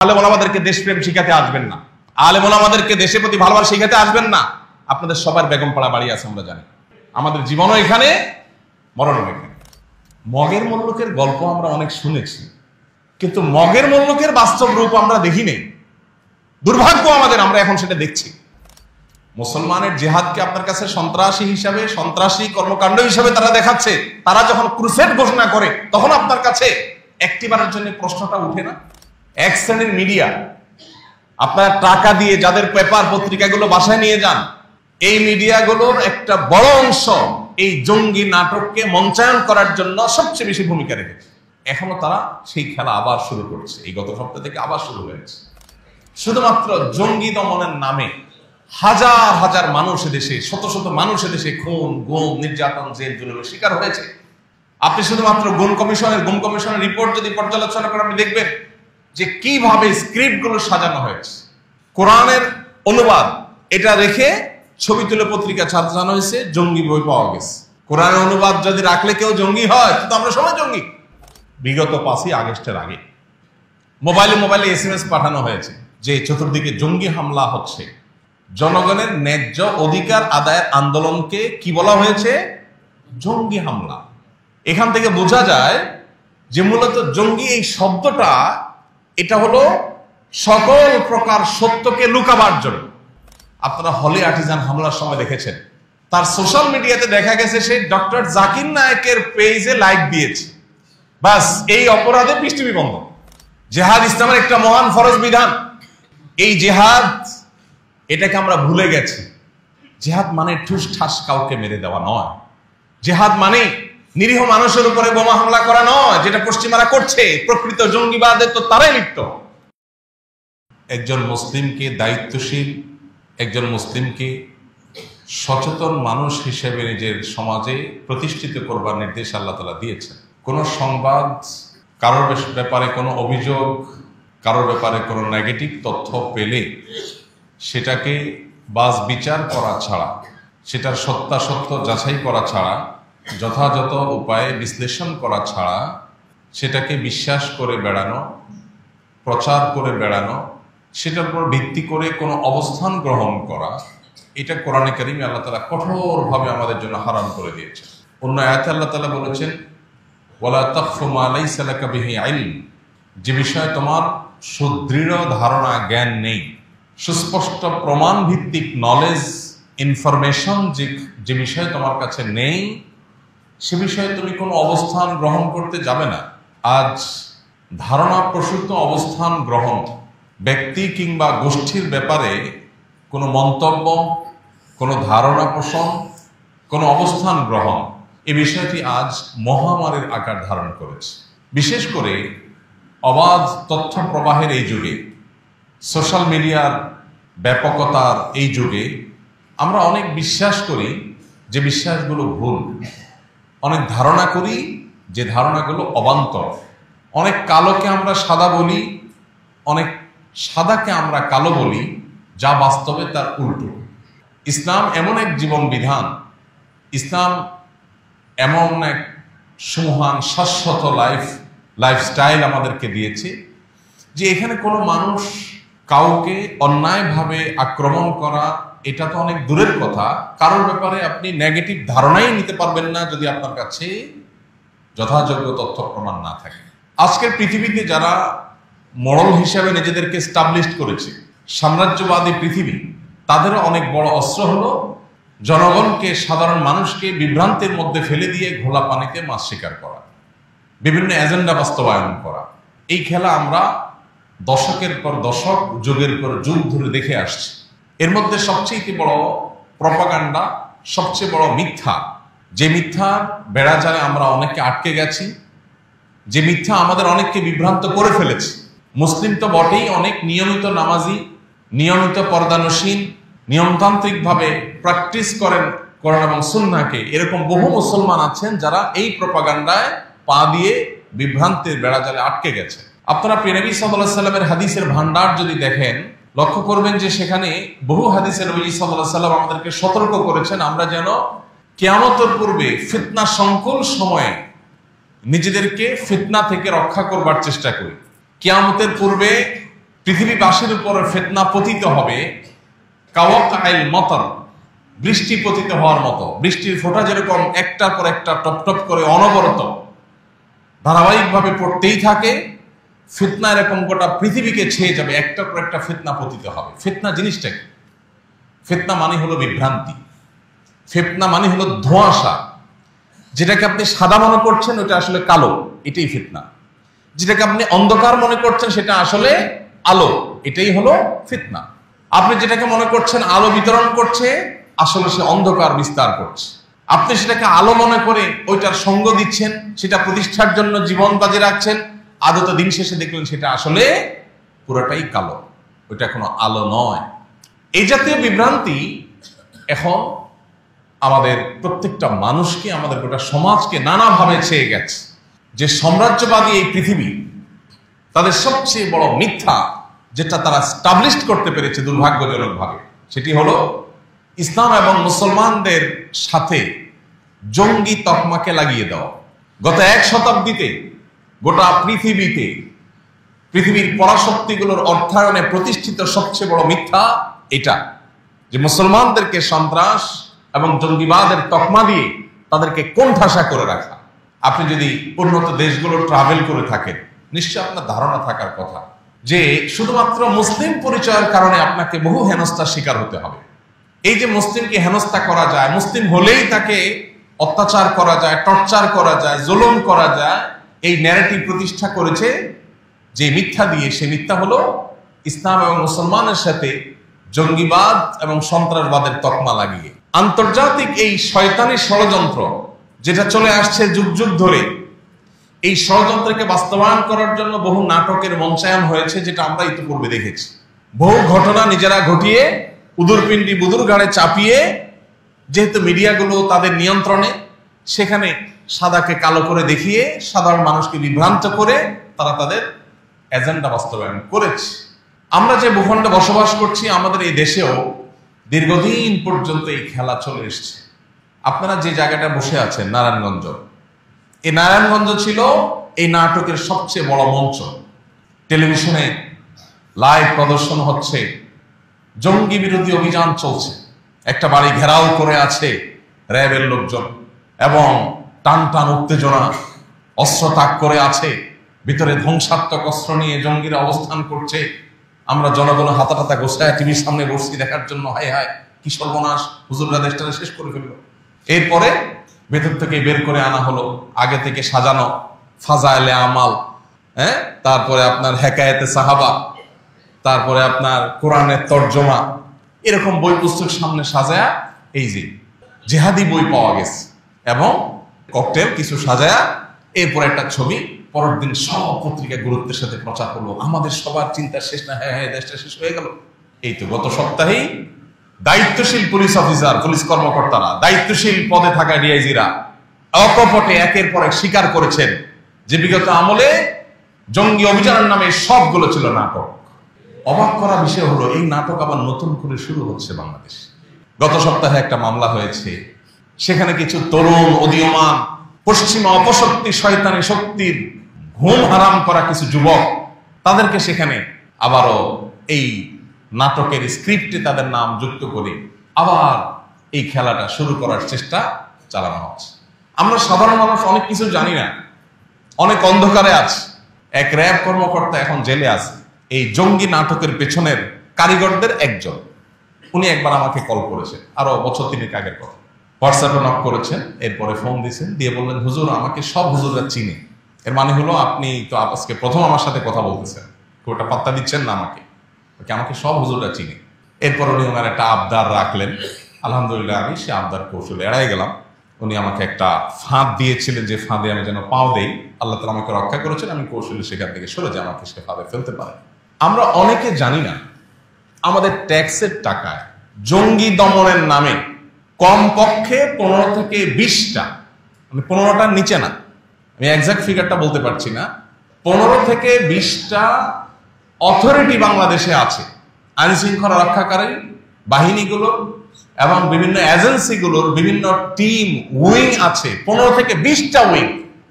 আলেম ওলামাদেরকে দেশপ্রেম শিখাতে আসবেন না, আলেম ওলামাদেরকে দেশের প্রতি ভালোবাসা শিখাতে আসবেন না। আপনাদের সবার বেগমপাড়া বাড়ি আছে, আমরা জানি, আমাদের জীবনও এখানে, মরণও এখানে। মগের মল্লুকের গল্প আমরা অনেক শুনেছি, কিন্তু মগের মল্লুকের বাস্তব রূপ আমরা দেখি নেই। দুর্ভাগ্য আমাদের, আমরা এখন সেটা দেখছি। মুসলমানের জিহাদকে আপনার কাছে সন্ত্রাসী হিসাবে, সন্ত্রাসী কর্মকাণ্ড হিসাবে তারা দেখাচ্ছে। তারা যখন ক্রুসেড ঘোষণা করে তখন আপনার কাছে একটিবারের জন্য প্রশ্নটা উঠে না? এক শ্রেণীর মিডিয়া, আপনার টাকা দিয়ে যাদের পেপার পত্রিকাগুলো বাসায় নিয়ে যান, এই মিডিয়াগুলোর একটা বড় অংশ এই জঙ্গি নাটককে মঞ্চায়ন করার জন্য সবচেয়ে বেশি ভূমিকা রেখেছে। এখনো তারা সেই খেলা আবার শুরু করছে, এই গত সপ্তাহ থেকে আবার শুরু হয়েছে। শুধুমাত্র জঙ্গি দমনের নামে হাজার হাজার মানুষ দেশে, শত শত মানুষ দেশে খুন, গুম, নির্যাতন, জেল জুলুমের শিকার হয়েছে। আপনি শুধুমাত্র গুম কমিশনের রিপোর্ট যদি পর্যালোচনা করেন, আপনি দেখবেন যে কিভাবে স্ক্রিপ্ট গুলো সাজানো হয়েছে। কোরআনের অনুবাদ এটা রেখে ছবি তুলে পত্রিকা সাজানো হয়েছে, জঙ্গি বই পাওয়া গেছে। কোরআনের অনুবাদ যদি রাখলে কেউ জঙ্গি হয়, তো আমরা সবাই জঙ্গি। বিগত 5ই আগস্টের আগে মোবাইলে SMS পাঠানো হয়েছে যে চতুর্দিকে জঙ্গি হামলা হচ্ছে। জনগণের ন্যায্য অধিকার আদায়ের আন্দোলনকে কি বলা হয়েছে? জঙ্গি হামলা। এখান থেকে বোঝা যায় যে মূলত জঙ্গি এই শব্দটা, এটা হলো সকল প্রকার সত্যকে লুকাবার জন্য। আপনারা হলে আর্টিজান হামলার সময় দেখেছেন, তার সোশ্যাল মিডিয়াতে দেখা গেছে সে ডক্টর জাকির নায়েকের পেজে লাইক দিয়েছে, বাস এই অপরাধে পৃষ্ঠভূমি বন্ধ। জেহাদ ইসলামের একটা মহান ফরজ বিধান। এই জেহাদ, এটাকে আমরা ভুলে গেছি। জেহাদ মানে ঠুস ঠাস কাউকে মেরে দেওয়া নয়। জেহাদ মানে নিরীহ মানুষের উপরে বোমা হামলা করা নয়, যেটা পশ্চিমারা করছে। প্রকৃত জঙ্গিবাদে তো তারাই লিপ্ত। একজন মুসলিমকে দায়িত্বশীল, একজন মুসলিমকে সচেতন মানুষ হিসেবে নিজের সমাজে প্রতিষ্ঠিত করবার নির্দেশ আল্লাহ তাআলা দিয়েছেন। কোনো সংবাদ, কারোর ব্যাপারে কোনো অভিযোগ, কারোর ব্যাপারে কোনো নেগেটিভ তথ্য পেলে সেটাকে বাজ বিচার করা ছাড়া, সেটার সত্যাসত্য যাচাই করা ছাড়া, যথাযথ উপায়ে বিশ্লেষণ করা ছাড়া সেটাকে বিশ্বাস করে বেড়ানো, প্রচার করে বেড়ানো, সেটার উপর ভিত্তি করে কোনো অবস্থান গ্রহণ করা, এটা কোরআনে কারিমে আল্লাহ তাআলা কঠোরভাবে আমাদের জন্য হারাম করে দিয়েছেন। অন্য আয়াতে আল্লাহ তাআলা বলেছেন, ওয়ালা তাকফু মা লাইসা লাকা বিহি ইলম, যে বিষয়ে তোমার সুদৃঢ় ধারণা, জ্ঞান নেই, সুস্পষ্ট প্রমাণ ভিত্তিক নলেজ, ইনফরমেশন যে বিষয়ে তোমার কাছে নেই, সে বিষয়ে তুমি কোনো অবস্থান গ্রহণ করতে যাবে না। আজ ধারণা প্রসূত অবস্থান গ্রহণ, ব্যক্তি কিংবা গোষ্ঠীর ব্যাপারে কোনো মন্তব্য, কোনো ধারণা পোষণ, কোনো অবস্থান গ্রহণ, এই বিষয়টি আজ মহামারীর আকার ধারণ করেছে। বিশেষ করে অবাধ তথ্য প্রবাহের এই যুগে, সোশ্যাল মিডিয়ার ব্যাপকতার এই যুগে আমরা অনেক বিশ্বাস করি যে বিশ্বাসগুলো ভুল, অনেক ধারণা করি যে ধারণাগুলো অবান্তর, অনেক কালোকে আমরা সাদা বলি, অনেক সাদাকে আমরা কালো বলি, যা বাস্তবে তার উল্টো। ইসলাম এমন এক জীবন বিধান, ইসলাম এমন এক সুমহান শাশ্বত লাইফস্টাইল আমাদেরকে দিয়েছে যে এখানে কোনো মানুষ কাউকে অন্যায়ভাবে আক্রমণ করা, এটা তো অনেক দূরের কথা। কারোর ব্যাপারে আপনি নেগেটিভ ধারণাই নিতে পারবেন না যদি আপনার কাছে যথাযোগ্য তথ্য প্রমাণ না থাকে। আজকের পৃথিবীতে যারা মডেল হিসাবে নিজেদেরকে স্টাবলিশ করেছে, সাম্রাজ্যবাদী পৃথিবী, তাদেরও অনেক বড় অস্ত্র হলো জনগণকে, সাধারণ মানুষকে বিভ্রান্তির মধ্যে ফেলে দিয়ে ঘোলা পানিতে মাছ শিকার করা, বিভিন্ন এজেন্ডা বাস্তবায়ন করা। এই খেলা আমরা দশকের পর দশক, যুগের পর যুগ ধরে দেখে আসছি। এর মধ্যে সবচেয়ে বড় প্রপাগান্ডা, সবচেয়ে বড় মিথ্যা, যে মিথ্যা বেড়াজালে আমরা অনেককে আটকে গেছি, যে মিথ্যা আমাদের অনেককে বিভ্রান্ত করে ফেলেছে। মুসলিম তো বটেই, অনেক নিয়মিত নামাজি, নিয়মিত পর্দানসীন, নিয়মতান্ত্রিকভাবে প্র্যাকটিস করেন কোরআন এবং সুন্নাহকে, এরকম বহু মুসলমান আছেন যারা এই প্রপাগান্ডায় পা দিয়ে বিভ্রান্তির বেড়াজালে আটকে গেছে। আপনারা প্রিয় নবী সাল্লাল্লাহু আলাইহি সাল্লামের হাদিসের ভান্ডার যদি দেখেন, লক্ষ্য করবেন যে সেখানে বহু হাদিসে নবী সাল্লাল্লাহু আলাইহি সাল্লাম আমাদেরকে সতর্ক করেছেন আমরা যেন কিয়ামতের পূর্বে ফিতনা সংকুল সময়ে নিজেদেরকে ফিতনা থেকে রক্ষা করবার চেষ্টা করি। কিয়ামতের পূর্বে পৃথিবীবাসীর উপর ফিতনা পতিত হবে কাওয়াকাইল মতর, বৃষ্টি পতিত হওয়ার মতো। বৃষ্টির ফোঁটা যেরকম একটার পর একটা টপ টপ করে অনবরত ধারাবাহিকভাবে পড়তেই থাকে, ফিতনা এরকম গোটা পৃথিবীকে ছেয়ে যাবে, একটার পর একটা ফিতনা পতিত হবে। ফিতনা জিনিসটা কি? ফিতনা মানে হলো বিভ্রান্তি, ফিতনা মানে হলো ধোঁয়াশা। যেটাকে আপনি সাদা মনে করছেন ওটা আসলে কালো, এটাই ফিতনা। যেটাকে আপনি অন্ধকার মনে করছেন সেটা আসলে আলো, এটাই হলো ফিতনা। আপনি যেটাকে মনে করছেন আলো বিতরণ করছে, আসলে সে অন্ধকার বিস্তার করছে। আপনি সেটাকে আলো মনে করে ওইটার সঙ্গ দিচ্ছেন, সেটা প্রতিষ্ঠার জন্য জীবন বাজি রাখছেন, আদত দিন শেষে দেখলেন সেটা আসলে পুরোটাই কালো, ওইটা কোনো আলো নয়। এই জাতীয় বিভ্রান্তি এখন আমাদের প্রত্যেকটা মানুষকে, আমাদের গোটা সমাজকে নানাভাবে ছেয়ে গেছে। যে সাম্রাজ্যবাদী এই পৃথিবী, তাদের সবচেয়ে বড় মিথ্যা যেটা তারা স্টাবলিশ করতে পেরেছে দুর্ভাগ্যজনকভাবে, সেটি হলো ইসলাম এবং মুসলমানদের সাথে জঙ্গি তকমাকে লাগিয়ে দেওয়া। গত 1 শতাব্দীতে গোটা পৃথিবীতে পৃথিবীর পরাশক্তিগুলোর অর্থায়নে প্রতিষ্ঠিত সবচেয়ে বড় মিথ্যা এটা, যে মুসলমানদেরকে সন্ত্রাস এবং জঙ্গিবাদের তকমা দিয়ে তাদেরকে কোণঠাসা করে রাখা। আপনি যদি উন্নত দেশগুলো ট্রাভেল করে থাকেন, নিশ্চয় আপনার ধারণা থাকার কথা যে শুধুমাত্র মুসলিম পরিচয়ের কারণে আপনাকে বহু হেনস্থার শিকার হতে হবে। এই যে মুসলিমকে হেনস্থা করা যায়, মুসলিম হলেই তাকে অত্যাচার করা যায়, টর্চার করা যায়, জুলুম করা যায়, এই ন্যারেটিভ প্রতিষ্ঠা করেছে যে মিথ্যা দিয়ে। সে মিথ্যা হলো ইসলাম এবং মুসলমানের সাথে জঙ্গিবাদ এবং সন্ত্রাসবাদের তকমা লাগিয়ে। আন্তর্জাতিক এই শয়তানি ষড়যন্ত্র যেটা চলে আসছে যুগ যুগ ধরে, এই ষড়যন্ত্রকে বাস্তবায়ন করার জন্য বহু নাটকের মঞ্চায়ন হয়েছে, যেটা আমরা ইতিপূর্বে দেখেছি। বহু ঘটনা নিজেরা ঘটিয়ে উদুরপিণ্ডি বুদুর গাড়ে চাপিয়ে, যেহেতু মিডিয়াগুলো তাদের নিয়ন্ত্রণে, সেখানে সাদাকে কালো করে দেখিয়ে সাধারণ মানুষকে বিভ্রান্ত করে তারা তাদের এজেন্ডা বাস্তবায়ন করেছে। আমরা যে ভূখণ্ডে বসবাস করছি, আমাদের এই দেশেও দীর্ঘদিন পর্যন্ত এই খেলা চলে এসছে। আপনারা যে জায়গাটা বসে আছেন নারায়ণগঞ্জ, এই নারায়ণগঞ্জ ছিল এই নাটকের সবচেয়ে বড় মঞ্চ। টেলিভিশনে লাইভ প্রদর্শন হচ্ছে, জঙ্গি বিরোধী অভিযান চলছে, একটা বাড়ি ঘেরাও করে আছে র্যাবের লোকজন এবং টান টান উত্তেজনা, অস্ত্র তাক করে আছে, ভিতরে ধ্বংসাত্মক অস্ত্র নিয়ে জঙ্গিরা অবস্থান করছে। আমরা জনগণ হাতা টাতা গোছায় টিভির সামনে বসছি দেখার জন্য, হায় হায় কি সর্বনাশ, হুজুররা দেশটা শেষ করে ফেলল। এরপরে ভেতর থেকে বের করে আনা হলো আগে থেকে সাজানো ফাজাইলে আমাল, তারপরে আপনার হেকায়েতে সাহাবা, তারপরে আপনার কোরআনের তর্জমা, এরকম বই পুস্তক সামনে সাজায়া, এই যে জেহাদি বই পাওয়া গেছে এবং ককটেল কিছু সাজায়া, এরপর একটা ছবি, পরের দিন সব পত্রিকা গুরুত্বের সাথে প্রচার করলো। আমাদের সবার চিন্তা শেষ না, হ্যাঁ হ্যাঁ দেশটা শেষ হয়ে গেল। এই তো গত সপ্তাহেই দায়িত্বশীল পুলিশ অফিসার, পুলিশ কর্মকর্তারা, দায়িত্বশীল পদে থাকা ডিআইজিরা অকপটে একের পর এক স্বীকার করেছেন যে বিগত আমলে জঙ্গি অভিযানের নামে সবগুলো ছিল নাটক। অবাক করা বিষয় হলো এই নাটক আবার নতুন করে শুরু হচ্ছে বাংলাদেশ। গত সপ্তাহে একটা মামলা হয়েছে, সেখানে কিছু তরুণ উদীয়মান পশ্চিমা অপশক্তি শয়তানি শক্তির ঘুম হারাম করা কিছু যুবক, তাদেরকে সেখানে আবারও এই নাটকের স্ক্রিপ্টে তাদের নাম যুক্ত করে আবার এই খেলাটা শুরু করার চেষ্টা চালানো হচ্ছে। আমরা সাধারণ মানুষ অনেক কিছু জানি না, অনেক অন্ধকারে আছে। এক র্যাব কর্মকর্তা এখন জেলে আছে, এই জঙ্গি নাটকের পেছনের কারিগরদের একজন। উনি একবার আমাকে কল করেছেন, আরো বছর 3 আগের কথা। হোয়াটসঅ্যাপে নক করেছেন, এরপরে ফোন দিয়েছেন, দিয়ে বললেন হুজুর আমাকে সব হুজুররা চিনে। এর মানে হলো আপনি তো আজকে প্রথম আমার সাথে কথা বলতেছেন, ওটা পাত্তা দিচ্ছেন না আমাকে সব হুজুররা চিনে। এরপর উনি ওনার একটা আবদার রাখলেন, আলহামদুলিল্লাহ আমি সে আবদার কৌশলে এড়াই গেলাম। উনি আমাকে একটা ফাঁদ দিয়েছিলেন, যে ফাঁদে আমি যেন পাও দেই, আল্লাহ তাআলা আমাকে রক্ষা করেছেন, আমি কৌশলে সেখান থেকে সরে যাই, আমাকে সে ফাঁদে ফেলতে পারে। আমরা অনেকে জানি না আমাদের ট্যাক্সের টাকায় জঙ্গি দমনের নামে কমপক্ষে 15 থেকে 20টা, মানে 15টার নিচে না, আমি এক্সাক্ট ফিগারটা বলতে পারছি না, 15 থেকে 20টা অথরিটি বাংলাদেশে আছে, আইন শৃঙ্খলা রক্ষাকারী বাহিনীগুলোর এবং বিভিন্ন এজেন্সিগুলোর বিভিন্ন টিম উইং আছে। 15 থেকে 20টা উইং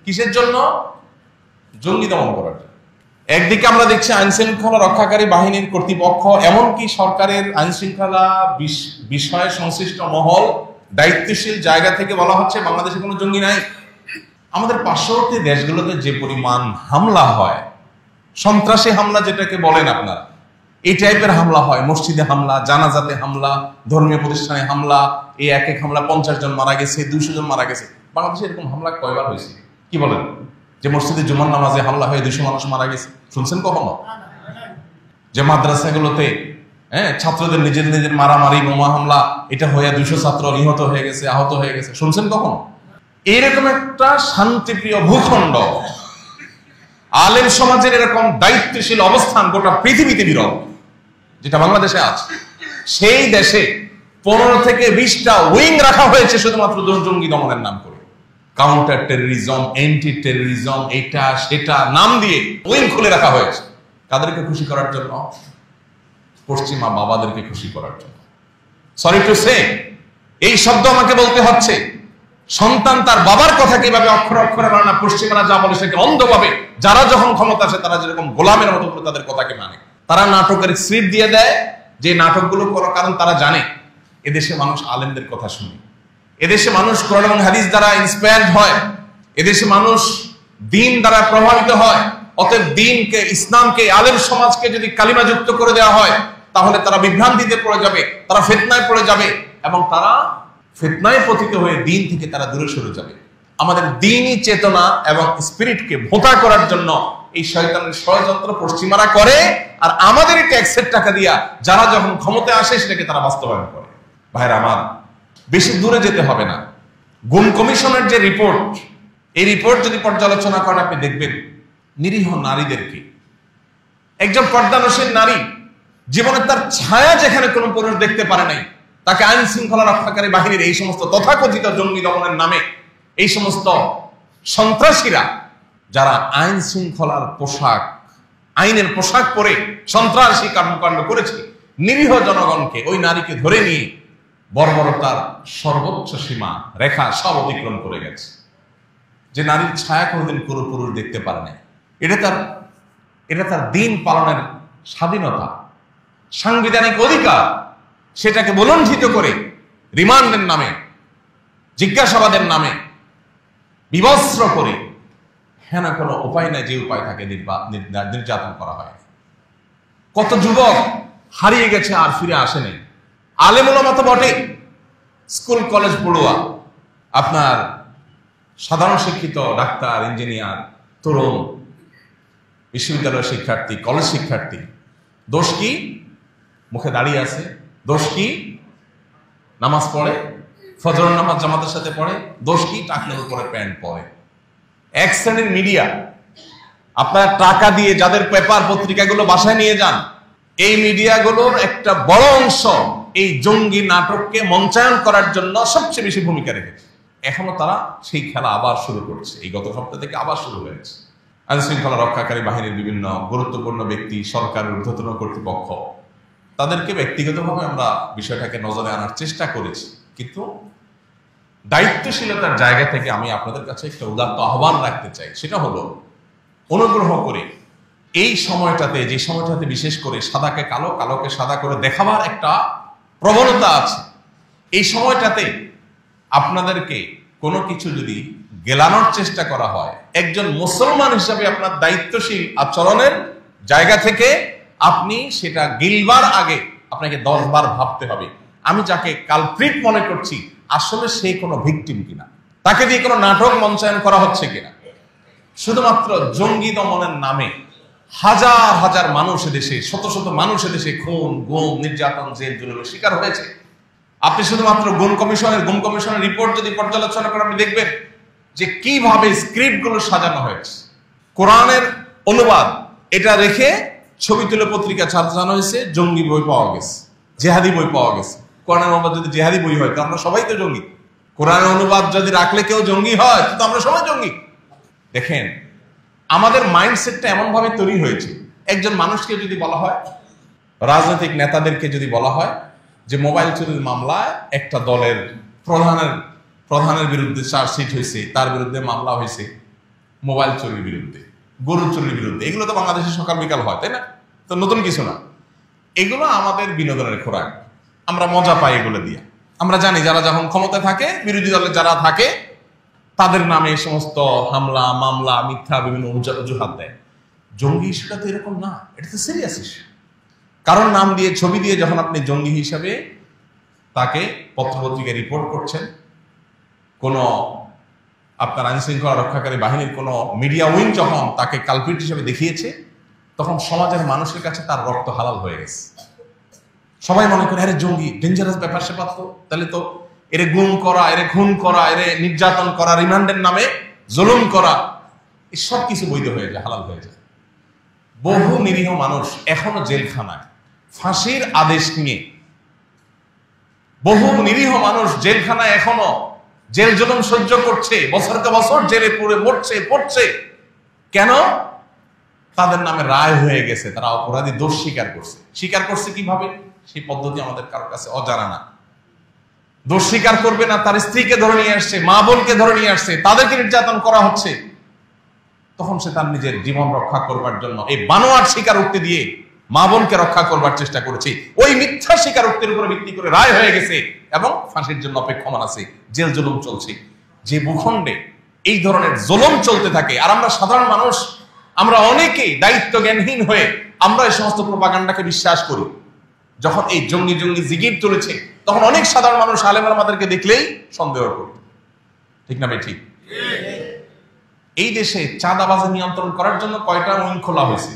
কিসের জন্য? জঙ্গি দমন করার জন্য। একদিকে আমরা দেখছি আইন শৃঙ্খলা রক্ষাকারী বাহিনীর কর্তৃপক্ষ, এমনকি সরকারের আইন শৃঙ্খলা বিষয়ে সংশ্লিষ্ট মহল, দায়িত্বশীল জায়গা থেকে বলা হচ্ছে বাংলাদেশে কোনো জঙ্গি নাই। আমাদের পার্শ্ববর্তী দেশগুলোতে যে পরিমাণ হামলা হয়, সন্ত্রাসী হামলা যেটাকে বলেন আপনার, এই টাইপের হামলা হয়, মসজিদে হামলা, জানাজাতে হামলা, ধর্মীয় প্রতিষ্ঠানে হামলা, এই এক এক হামলা 50 জন মারা গেছে, 200 জন মারা গেছে। বাংলাদেশে এরকম হামলা কয়বার হয়েছে কি বলেন? যে মসজিদে জুমার নামাজে হামলা হয়ে 200 মানুষ মারা গেছে, শুনছেন কখনো? যে মাদ্রাসাগুলোতে ছাত্রদের নিজের নিজের মারামারি, বোমা হামলা, এটা হয়ে 200 ছাত্র নিহত হয়ে গেছে, আহত হয়ে গেছে, শুনছেন কখনো? এইরকম একটা শান্তিপ্রিয় ভূখণ্ড, আলেম সমাজের এরকম দায়িত্বশীল অবস্থান গোটা পৃথিবীতে বিরল, যেটা বাংলাদেশে আছে। সেই দেশে 15 থেকে 20টা উইং রাখা হয়েছে শুধুমাত্র জঙ্গি দমনের নাম করে। কাউন্টার টেররিজম, অ্যান্টি টেররিজম, এটা সেটা নাম দিয়ে উইং খুলে রাখা হয়েছে। কাদেরকে খুশি করার জন্য? পশ্চিমা বাবাদেরকে খুশি করার জন্য। সরি টু সে, এই শব্দ আমাকে বলতে হচ্ছে। সন্তান তার বাবার কথা কিভাবে অক্ষরে অক্ষরে মানে না, পশ্চিমারা যা বলে সেকে অন্ধভাবে, যারা যখন ক্ষমতা আসে তারা যেরকম গোলামের মতো করে তাদের কথাকে মানে। তারা নাটকের স্ক্রিপ্ট দিয়ে দেয়, যে নাটকগুলো করার কারণ তারা জানে এদেশে মানুষ আলেমদের কথা শুনে, এদেশে মানুষ কোরআন এবং হাদিস দ্বারা ইন্সপায়ার্ড হয়, এদেশে মানুষ দ্বীন দ্বারা প্রভাবিত হয়। অতএব দ্বীনকে, ইসলামকে, আলেম সমাজকে যদি কালিমা যুক্ত করে দেওয়া হয় তাহলে তারা বিভ্রান্তিতে পড়ে যাবে, তারা ফিতনায় পড়ে যাবে, এবং তারা ফিতনায় পতিত হয়ে দ্বীন থেকে তারা দূরে সরে যাবে। আমাদের দ্বীনি চেতনা এবং স্পিরিটকে ভোঁতা করার জন্য এই শয়তানের ষড়যন্ত্র পশ্চিমারা করে, আর আমাদের ট্যাক্সের টাকা দিয়া যারা যখন ক্ষমতায় আসে সেটাকে তারা বাস্তবায়ন করে। ভাইরা আমার, বেশি দূরে যেতে হবে না। গুম কমিশনের যে রিপোর্ট, এই রিপোর্ট যদি পর্যালোচনা করেন আপনি দেখবেন নিরীহ নারীদেরকে, একজন পর্দানশীল নারী জীবনে তার ছায়া যেখানে কোনো পুরুষ দেখতে পারে নাই, তাকে আইন শৃঙ্খলা রক্ষাকারী বাহিনীর এই সমস্ত তথাকথিত জঙ্গি দমনের নামে এই সমস্ত সন্ত্রাসীরা, যারা আইন শৃঙ্খলার পোশাক, আইনের পোশাক পরে সন্ত্রাসী কর্মকাণ্ড করেছে, নিরীহ জনগণকে, ওই নারীকে ধরে নিয়ে বর্বরতার সর্বোচ্চ সীমা রেখা সব অতিক্রম করে গেছে। যে নারীর ছায়া কোনোদিন কোনো পুরুষ দেখতে পারে না, এটা তার দিন পালনের স্বাধীনতা, সাংবিধানিক অধিকার, সেটাকে বলণ্ঠিত করে রিমান্ডের নামে, জিজ্ঞাসাবাদের নামে বিবস্ত্র করে, হ্যাঁ না কোনো উপায় নাই, যে উপায় থাকে নির্যাতন করা হয়। কত যুবক হারিয়ে গেছে আর ফিরে আসেনি। আলেম ওলামা তো বটে, স্কুল কলেজ পড়ুয়া, আপনার সাধারণ শিক্ষিত ডাক্তার, ইঞ্জিনিয়ার, তরুণ, বিশ্ববিদ্যালয়ের শিক্ষার্থী, কলেজ শিক্ষার্থী, দোষ কি? মুখে দাঁড়িয়ে আছে। দোষ কি? নামাজ পড়ে, ফজর নামাজ জামাতের সাথে পড়ে। দোষ কি? টাকনোর উপরে প্যান্ট পরে। এক শ্রেণীর মিডিয়া, আপনার টাকা দিয়ে যাদের পেপার পত্রিকাগুলো বাসায় নিয়ে যান, এই মিডিয়াগুলোর একটা বড় অংশ এই জঙ্গি নাটককে মঞ্চায়ন করার জন্য সবচেয়ে বেশি ভূমিকা রেখেছে। এখনো তারা সেই খেলা আবার শুরু করছে, এই গত সপ্তাহ থেকে আবার শুরু হয়েছে। আইন শৃঙ্খলা রক্ষাকারী বাহিনীর বিভিন্ন গুরুত্বপূর্ণ ব্যক্তি, সরকারের ঊর্ধ্বতন কর্তৃপক্ষ, তাদেরকে ব্যক্তিগতভাবে আমরা বিষয়টাকে নজরে আনার চেষ্টা করেছি, কিন্তু দায়িত্বশীলতার জায়গা থেকে আমি আপনাদের কাছে একটা উদাত্ত আহ্বান রাখতে চাই। সেটা হলো, অনুগ্রহ করে এই সময়টাতে, যে সময়টাতে বিশেষ করে সাদাকে কালো, কালোকে সাদা করে দেখাবার একটা প্রবণতা আছে, এই সময়টাতে আপনাদেরকে কোনো কিছু যদি গেলানোর চেষ্টা করা হয়, একজন মুসলমান হিসাবে আপনার দায়িত্বশীল আচরণের জায়গা থেকে আপনি সেটা গিলবার আগে আপনাকে 10 বার ভাবতে হবে, আমি যাকে কালপ্রিট মনে করছি আসলে সে কোনো ভিকটিম কিনা, তাকে দিয়ে কোনো নাটক মঞ্চায়ন করা হচ্ছে কিনা। শুধুমাত্র জঙ্গি দমনের নামে হাজার হাজার মানুষ দেশে, শত শত মানুষ দেশে খুন, গুম, নির্যাতন, জেল জুলুমের শিকার হয়েছে। আপনি শুধুমাত্র গুম কমিশনের রিপোর্ট যদি পর্যালোচনা করেন, আপনি দেখবেন যে কিভাবে স্ক্রিপ্ট গুলো সাজানো হয়েছে। কোরআনের অনুবাদ এটা রেখে ছবি তুলে পত্রিকা ছাপানো হয়েছে, জঙ্গি বই পাওয়া গেছে, জেহাদি বই পাওয়া গেছে। কোরআনের অনুবাদ যদি জেহাদি বই হয় তো আমরা সবাই তো জঙ্গি। কোরআনের অনুবাদ যদি রাখলে কেউ জঙ্গি হয় তো আমরা সবাই জঙ্গি। দেখেন, আমাদের মাইন্ডসেটটা এমন ভাবে তৈরি হয়েছে, একজন মানুষকে যদি বলা হয়, রাজনৈতিক নেতাদেরকে যদি বলা হয় যে মোবাইল চুরির মামলায় একটা দলের প্রধানের বিরুদ্ধে চার্জশিট হয়েছে, তার বিরুদ্ধে মামলা হয়েছে মোবাইল চুরির বিরুদ্ধে, গরু চুরির বিরুদ্ধে। এগুলো তো বাংলাদেশে সকাল বিকাল হয়, তাই না? তো নতুন কিছু না, এগুলো আমাদের বিনোদনের খোরাক, আমরা মজা পাই এগুলো দিয়ে। আমরা জানি যারা যখন ক্ষমতায় থাকে, বিরোধী দলে যারা থাকে, তাদের নামে এই সমস্ত হামলা মামলা মিথ্যা বিভিন্ন অজুহাত দেয়। জঙ্গি ইস্যুটা তো এরকম না, এটা তো সিরিয়াস ইস্যু। কারণ নাম দিয়ে ছবি দিয়ে যখন আপনি জঙ্গি হিসাবে তাকে পত্রপত্রিকায় রিপোর্ট করছেন, কোন আপনার আইন শৃঙ্খলা রক্ষাকারী বাহিনীর কোন মিডিয়া উইং যখন তাকে কালপিট হিসেবে দেখিয়েছে, তখন সমাজের মানুষের কাছে তার রক্ত হালাল হয়ে গেছে। সবাই মনে করে আরে জঙ্গি ডেঞ্জারাস ব্যাপার স্যাপার, তো তাহলে তো এর গুম করা, এর খুন করা, এর নির্যাতন করা, রিমান্ডের নামে জুলুম করা, এই সব কিছু বৈধ হয়ে যায়, হালাল হয়ে যায়। বহু নিরীহ মানুষ এখনো জেলখানায় ফাঁসির আদেশ নিয়ে, বহু নিরীহ মানুষ জেলখানায় এখনো জেল জুলুম সহ্য করছে, বছরকে বছর জেলে পুড়ে পড়ছে। কেন? তাদের নামে রায় হয়ে গেছে, তারা অপরাধী, দোষ স্বীকার করছে কিভাবে, সেই পদ্ধতি আমাদের কারোর কাছে অজানা না। দোষ স্বীকার করবে না, তার স্ত্রীকে ধরে নিয়ে আসছে, মা বোনকে ধরে নিয়ে আসছে, তাদেরকে নির্যাতন করা হচ্ছে, তখন সে তার নিজের জীবন রক্ষা করবার জন্য এই বানোয়াট স্বীকারোক্তি দিয়ে মা বোনকে রক্ষা করবার চেষ্টা করেছে। ওই মিথ্যা স্বীকারোক্তির উপরে ভিত্তি করে রায় হয়ে গেছে এবং ফাঁসির জন্য অপেক্ষমান আছে, জেল জুলুম চলছে। যে ভূখণ্ডে এই ধরনের জুলুম চলতে থাকে, আর আমরা সাধারণ মানুষ, আমরা অনেকেই দায়িত্ব জ্ঞানহীন হয়ে আমরা এই সমস্ত প্রোপাগান্ডাকে বিশ্বাস করি। যখন এই জঙ্গি জিগির চলেছে, তখন অনেক সাধারণ মানুষ আলেম ওলামাদেরকে দেখলেই সন্দেহ করত। ঠিক না ভাই? ঠিক। এই দেশে চাঁদাবাজি নিয়ন্ত্রণ করার জন্য কয়টা উইং খোলা হয়েছে,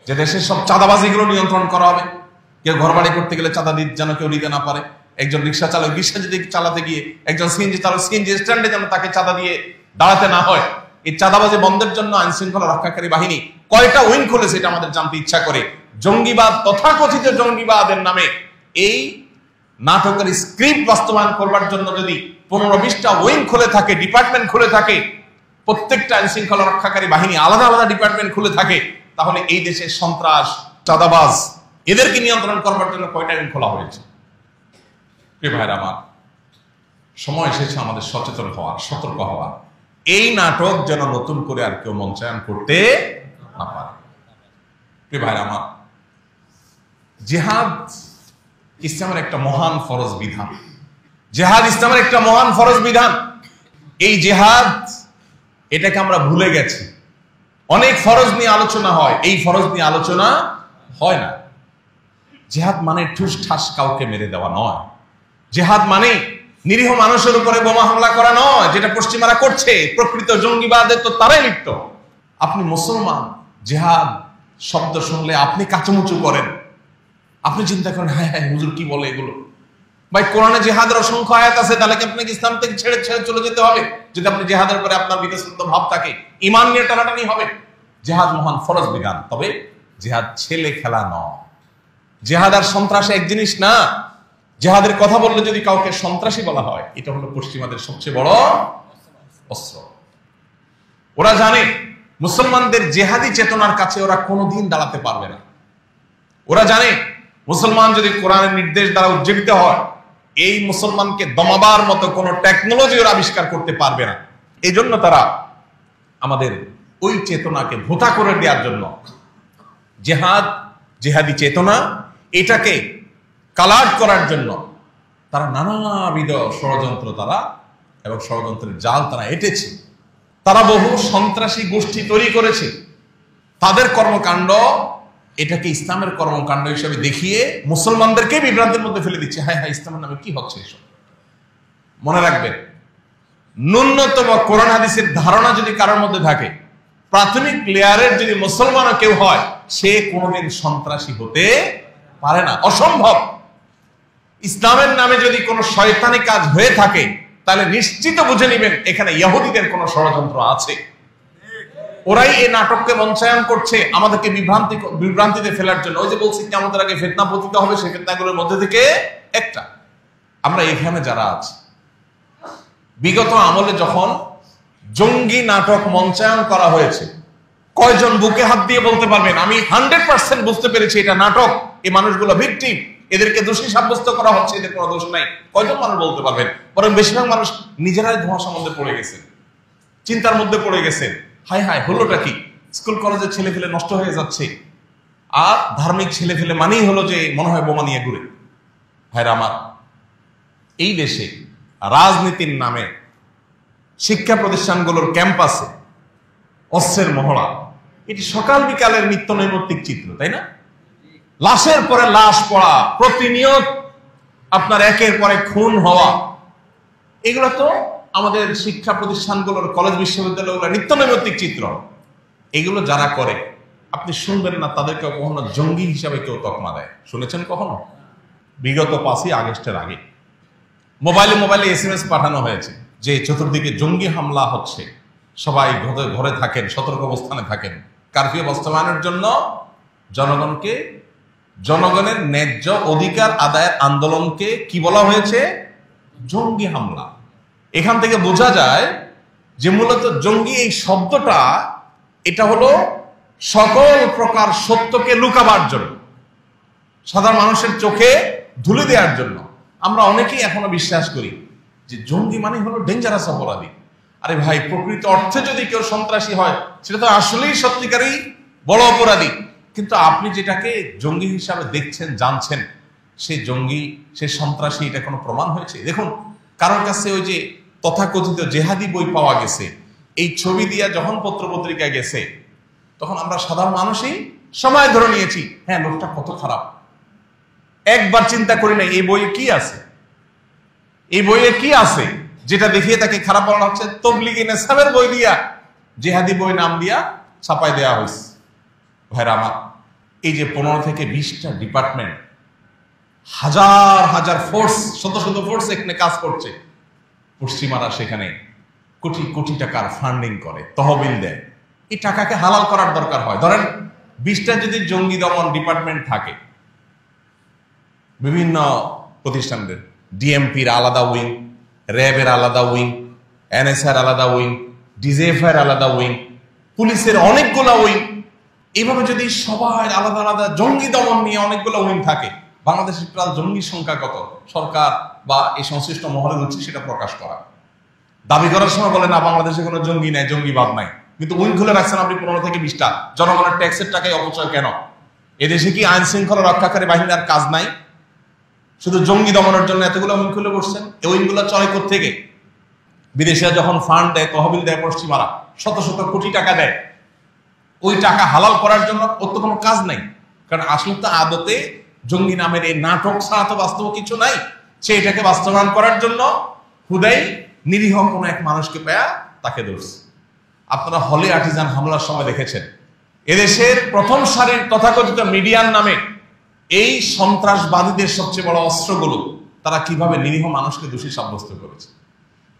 যে দেশের সব চাঁদাবাজিগুলো নিয়ন্ত্রণ করা হবে। কেউ ঘর বাড়ি করতে গেলে চাঁদা যেন কেউ নিতে না পারে, একজন রিক্সা চালক রিক্সা যদি চালাতে গিয়ে একজন সিএনজি চালক সিএনজি স্ট্যান্ডে যেন তাকে চাঁদা দিয়ে দাঁড়াতে না হয়। এই চাঁদাবাজি বন্ধের জন্য আইন শৃঙ্খলা রক্ষাকারী বাহিনী কয়টা উইং খুলেছে, এটা আমাদের জানতে ইচ্ছা করে। জঙ্গিবাদ, তথাকথিত জঙ্গিবাদের নামে এই নাটকের স্ক্রিপ্ট বাস্তবায়ন করবার জন্য যদি 15-20টা উইং খুলে থাকে, ডিপার্টমেন্ট খুলে থাকে, প্রত্যেকটা আইন শৃঙ্খলা রক্ষাকারী বাহিনী আলাদা আলাদা ডিপার্টমেন্ট খুলে থাকে, তাহলে এই দেশের সন্ত্রাস, চাঁদাবাজ, এদেরকে নিয়ন্ত্রণ করবার জন্য কয়টা উইং খোলা হয়েছে? প্রিয় ভাইরা আমার, সময় এসেছে আমাদের সচেতন হওয়ার, সতর্ক হওয়ার। এই নাটক যেন নতুন করে আর কেউ মঞ্চায়ন করতে না পারে। প্রিয় ভাইরা আমার, জিহাদ ইসলামের একটা মহান ফরজ বিধান। জিহাদ ইসলামের একটা মহান ফরজ বিধান। এই জিহাদ, এটাকে আমরা ভুলে গেছি। অনেক ফরজ নিয়ে আলোচনা হয়, এই ফরজ নিয়ে আলোচনা হয় না। জিহাদ মানে ঠুস ঠাস কাউকে মেরে দেওয়া নয়। জিহাদ মানে নিরীহ মানুষের উপরে বোমা হামলা করা নয়, যেটা পশ্চিমারা করছে। প্রকৃত জঙ্গিবাদে তো তারাই লিপ্ত। আপনি মুসলমান, জিহাদ শব্দ শুনলে আপনি কাচুমুচু করেন, আপনি চিন্তা করেন হ্যাঁ হ্যাঁ হুজুর কি বলে এগুলো। ভাই, কোরআনে জিহাদের অসংখ্য আয়াত আছে, তাহলে কি আপনাকে ইসলাম থেকে ছেড়ে চলে যেতে হবে? যদি আপনি জিহাদের পরে আপনার বিতশ্রদ্ধ ভাব থাকে, ঈমান নিয়ে টানাটানি হবে। জিহাদ মহান ফরজ বিধান, তবে জিহাদ ছেলে খেলা নয়। জিহাদ আর সন্ত্রাস এক জিনিস না। জিহাদের কথা বললে যদি কাউকে সন্ত্রাসী বলা হয়, এটা হলো পশ্চিমাদের সবচেয়ে বড় অস্ত্র। ওরা জানে মুসলমানদের জিহাদি চেতনার কাছে ওরা কোনোদিন দাঁড়াতে পারবে না। ওরা জানে মুসলমান যদি কোরআনের নির্দেশ দ্বারা উজ্জীবিত হয়, এই মুসলমানকে দমাবার মতো কোন টেকনোলজি ওরা আবিষ্কার করতে পারবে না। এই জন্য তারা আমাদের ওই চেতনাকে ভোতা করে দেওয়ার জন্য জিহাদ, জিহাদি চেতনা, এটাকে কালাট করার জন্য তারা নানাবিধ ষড়যন্ত্র এবং ষড়যন্ত্রের জাল তারা এঁটেছে। তারা বহু সন্ত্রাসী গোষ্ঠী তৈরি করেছে। তাদের কর্মকাণ্ড এটাকে ইসলামের কর্মকাণ্ড হিসেবে দেখিয়ে মুসলমানদেরকে বিভ্রান্তির মধ্যে ফেলে দিচ্ছে। হ্যাঁ হ্যাঁ, ইসলামের নামে কি হচ্ছে এসব? মনে রাখবেন, ন্যূনতম কোরআন হাদিসের ধারণা যদি কারোর মধ্যে থাকে, প্রাথমিক লেয়ারের যদি মুসলমানও কেউ হয়, সে কোনোদিন সন্ত্রাসী হতে পারে না, অসম্ভব। ইসলামের নামে যদি কোনো শয়তানি কাজ হয়ে থাকে, তাহলে নিশ্চিত বুঝে নেবেন এখানে ইহুদিদের কোনো ষড়যন্ত্র আছে। ওরাই এই নাটককে মঞ্চায়ন করছে আমাদেরকে বিভ্রান্তিতে ফেলার জন্য। ওই যে বলছি কিয়ামতের আগে ফিতনা পতিত হবে, সেই ফিতনাগুলোর মধ্যে থেকে একটা। আমরা এখানে যারা আছি, বিগত আমলে যখন জঙ্গি নাটক মঞ্চায়ন করা হয়েছে, কয়জন বুকে হাত দিয়ে বলতে পারবেন আমি 100% বুঝতে পেরেছি এটা নাটক, এই মানুষগুলো ভিকটিম, এদেরকে দোষী সাব্যস্ত করা হচ্ছে, এদের কোনো দোষ নাই? কয়জন মানুষ বলতে পারবেন? বরং বেশিরভাগ মানুষ নিজেরাই ধোঁয়াশার মধ্যে পড়ে গেছেন, চিন্তার মধ্যে পড়ে গেছেন। হায় হায়, হলোটা কি? স্কুল কলেজের ছেলে ফেলে নষ্ট হয়ে যাচ্ছে, আর ধার্মিক ছেলে ফেলে মানেই হলো যে মনে হয় বোমা নিয়ে ঘুরে। ভাইরা আমার, এই দেশে রাজনীতির নামে শিক্ষা প্রতিষ্ঠানগুলোর ক্যাম্পাসে অস্ত্রের মহড়া, এটি সকাল বিকালের নিত্য নৈমিত্তিক চিত্র, তাই না? লাশের পরে লাশ পড়া, প্রতিনিয়ত আপনার একের পরে খুন হওয়া, এগুলো তো আমাদের শিক্ষা প্রতিষ্ঠানগুলোর, কলেজ বিশ্ববিদ্যালয়গুলোর নিত্য নৈমিত্তিক চিত্র। এগুলো যারা করে আপনি শুনবেন না তাদেরকে কখনো জঙ্গি হিসাবে কেউ তকমা দেয়। শুনেছেন কখনো? বিগত 5ই আগস্টের আগে মোবাইলে SMS পাঠানো হয়েছে যে চতুর্দিকে জঙ্গি হামলা হচ্ছে, সবাই ঘরে থাকেন, সতর্ক অবস্থানে থাকেন। কারফিউ বাস্তবায়নের জন্য জনগণের ন্যায্য অধিকার আদায়ের আন্দোলনকে কি বলা হয়েছে? জঙ্গি হামলা। এখান থেকে বোঝা যায় যে মূলত জঙ্গি এই শব্দটা, এটা হলো সকল প্রকার সত্যকে লুকাবার জন্য, সাধারণ মানুষের চোখে ধুলে দেওয়ার জন্য। আমরা অনেকেই এখনো বিশ্বাস করি যে জঙ্গি মানে হলো ডেঞ্জারাস অপরাধী। আরে ভাই, প্রকৃত অর্থে যদি কেউ সন্ত্রাসী হয় সেটা তো আসলেই সত্যিকারই বড় অপরাধী। কিন্তু আপনি যেটাকে জঙ্গি হিসাবে দেখছেন, জানছেন, সে জঙ্গি, সে সন্ত্রাসী, এটা কোনো প্রমাণ হয়েছে? দেখুন, কারোর কাছে ওই যে তথাকথিত জেহাদি বই পাওয়া গেছে, এই ছবি দিয়া যখন পত্রপত্রিকায় গেছে, তখন আমরা সাধারণ মানুষই সময় ধরে নিয়েছি, হ্যাঁ লোকটা কত খারাপ। একবার চিন্তা করি না এই বইয়ে কি আছে, এই বইয়ে কি আছে যেটা দেখিয়ে তাকে খারাপ বলা হচ্ছে। তবলিগি নেশাবের বই দিয়া, জেহাদি বই নাম দিয়া ছাপায় দেওয়া হয়েছে। ভাইরা আমার, এই যে 15 থেকে 20টা ডিপার্টমেন্ট, হাজার হাজার ফোর্স, শত শত ফোর্স এখানে কাজ করছে, পশ্চিমারা সেখানে কোটি কোটি টাকার ফান্ডিং করে, তহবিল দেয়। এই টাকাকে হালাল করার দরকার হয়। ধরেন 20টা যদি জঙ্গি দমন ডিপার্টমেন্ট থাকে, বিভিন্ন প্রতিষ্ঠানদের, ডিএমপির আলাদা উইং, র্যাবের আলাদা উইং, এনএসআর আলাদা উইং, ডিজিএফআই আলাদা উইং, পুলিশের অনেকগুলো উইং, এইভাবে যদি সবাই আলাদা আলাদা জঙ্গি দমন নিয়ে অনেকগুলো উইং থাকে, বাংলাদেশের টোটাল জঙ্গির সংখ্যা কত? সরকার বা এই সংশ্লিষ্ট মহলের উচিত সেটা প্রকাশ করা। দাবি করার সময় বলে না বাংলাদেশে কোনো জঙ্গি নাই, জঙ্গিবাদ নাই, কিন্তু উইং খুলে রাখছেন আপনি 15 থেকে 20টা। জনগণের ট্যাক্সের টাকায় অপচয় কেন? এদেশে কি আইন শৃঙ্খলা রক্ষাকারী বাহিনীর কাজ নাই? শুধু জঙ্গি দমনের জন্য এতগুলো উইং খুলে বসছেন। এই উইংগুলো চলে কোত্থেকে? বিদেশিরা যখন ফান্ড দেয়, তহবিল দেয়, পশ্চিমারা শত শত কোটি টাকা দেয়, ওই টাকা হালাল করার জন্য ওর তো কোনো কাজ নাই। কারণ আসলে তো আদতে জঙ্গি নামের এই নাটক ছাড়া তো বাস্তব কিছু নাই। সে এটাকে বাস্তবায়ন করার জন্য হুদাই নিরীহ কোনো এক মানুষকে পেয়া তাকে ধরছে। আপনারা হলে আর্টিজান হামলার সময় দেখেছেন, এদেশের প্রথম সারির তথাকথিত মিডিয়ার নামে এই সন্ত্রাসবাদীদের সবচেয়ে বড় অস্ত্রগুলো তারা কিভাবে নিরীহ মানুষকে দোষী সাব্যস্ত করেছে।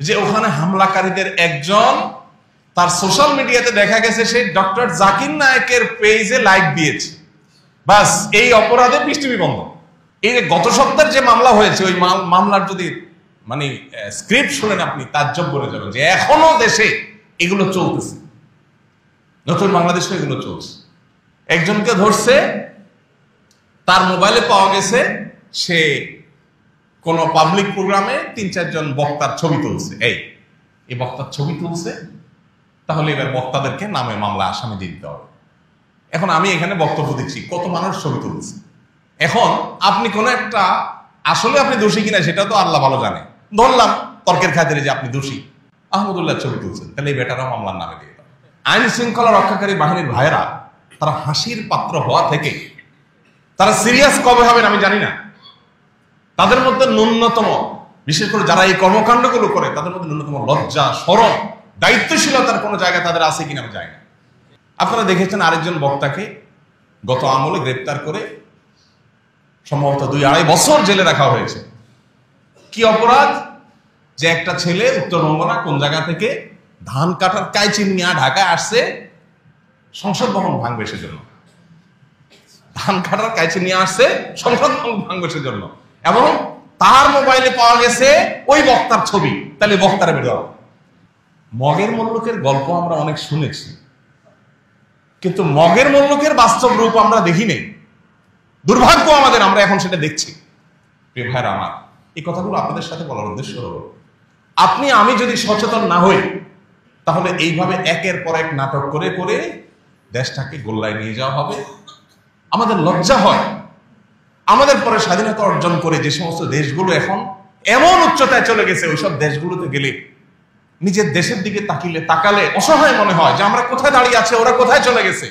যে ওখানে হামলাকারীদের একজন, তার সোশ্যাল মিডিয়াতে দেখা গেছে সে ডক্টর জাকির নায়েকের পেজে লাইক দিয়েছে, বাস এই অপরাধে পৃষ্ঠভূমি বন্ধ। এই যে গত সপ্তাহের যে মামলা হয়েছে, ওই মামলার যদি মানে স্ক্রিপ্ট শুনেন আপনি তাজ্জব করে যাবেন যে এখনো দেশে এগুলো চলতেছে, নতুন বাংলাদেশে এগুলো চলছে। একজনকে ধরছে, তার মোবাইলে পাওয়া গেছে সে কোন পাবলিক প্রোগ্রামে 3-4 জন বক্তার ছবি তুলছে। এই বক্তার ছবি তুলছে, তাহলে এবার বক্তাদেরকে নামে মামলা আসামি দিয়ে দিতে হবে। এখন আমি এখানে বক্তব্য দিচ্ছি, কত মানুষ ছবি তুলছে। এখন আপনি কোন একটা, আসলে আপনি দোষী কিনা সেটা তো আল্লাহ ভালো জানে, ধরলাম তর্কের খাতিরে যে আপনি দোষী, আহমদুল্লাহ ছবি তুলছেন, তাহলে এই বেটারাও মামলার নামে দিয়ে দেবে। আইন শৃঙ্খলা রক্ষাকারী বাহিনীর ভাইয়েরা তারা হাসির পাত্র হওয়া থেকে তারা সিরিয়াস কবে হবেন আমি জানি না। তাদের মধ্যে ন্যূনতম, বিশেষ করে যারা এই কর্মকাণ্ডগুলো করে, তাদের মধ্যে ন্যূনতম লজ্জা, শরম, দায়িত্বশীলতার কোনো জায়গা তাদের আছে কিনা আমি জানি না। আপনারা দেখেছেন আরেকজন বক্তাকে গত আমলে গ্রেপ্তার করে সম্ভবত 2-2.5 বছর জেলে রাখা হয়েছে। কি অপরাধ? যে একটা ছেলে উত্তরবঙ্গ না কোন জায়গা থেকে ধান কাটার কাইচি নিয়ে ঢাকায় আসছে সংসদ ভবন ভাঙবেশের জন্য। ধান কাটার কাইচি নিয়ে আসছে সংসদ ভবন ভাঙবেশের জন্য, এবং তার মোবাইলে পাওয়া গেছে ওই বক্তার ছবি। তাহলে বক্তারা বেরো। মগের মুল্লুকের গল্প আমরা অনেক শুনেছি, কিন্তু মগের মুল্লুকের বাস্তব রূপ আমরা দেখি নেই। দুর্ভাগ্য আমাদের, আমরা এখন সেটা দেখছি। প্রিয় ভাইরা আমার, এই কথাগুলো আপনাদের সাথে বলার উদ্দেশ্য হলো, আপনি আমি যদি সচেতন না হই, তাহলে এইভাবে একের পর এক নাটক করে করে দেশটাকে গোল্লায় নিয়ে যাওয়া হবে। আমাদের লজ্জা হয়, আমাদের পরে স্বাধীনতা অর্জন করে যে সমস্ত দেশগুলো এখন এমন উচ্চতায় চলে গেছে, ওইসব দেশগুলোতে গেলে নিজের দেশের দিকে তাকালে অসহায় মনে হয় যে আমরা কোথায় দাঁড়িয়ে আছে, ওরা কোথায় চলে গেছে।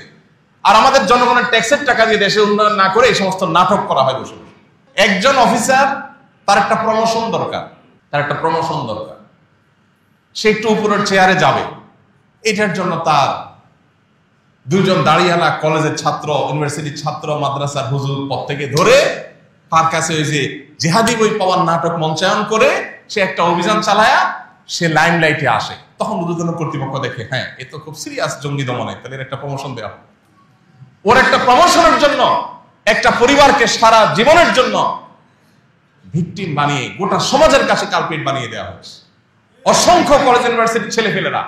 আর আমাদের জনগণের ট্যাক্সের টাকা দিয়ে দেশে উন্নয়ন না করে এই সমস্ত নাটক করা হয় বসে বসে। একজন অফিসার, তার একটা প্রমোশন দরকার, সে একটু উপরের চেয়ারে যাবে, এটার জন্য তার দুজন দাঁড়িয়ালা কলেজের ছাত্র, ইউনিভার্সিটির ছাত্র, মাদ্রাসার হুজুর প্রত্যেকে ধরে তার কাছে ওই যে জিহাদি বই পাওয়ার নাটক মঞ্চায়ন করে সে একটা অভিযান চালায়া সে লাইমলাইটে আসে। তখন ঊর্ধ্বতন কর্তৃপক্ষ দেখে, হ্যাঁ এ তো খুব সিরিয়াস জঙ্গি দমনে, তাদের একটা প্রমোশন দেওয়া হয়। ওর একটা প্রমোশনের জন্য একটা পরিবারকে সারা জীবনের জন্য ভিকটিম বানিয়ে গোটা সমাজের কাছে কালপিট বানিয়ে দেওয়া হয়েছে। অসংখ্য কলেজ ইউনিভার্সিটির ছেলেপেলেরা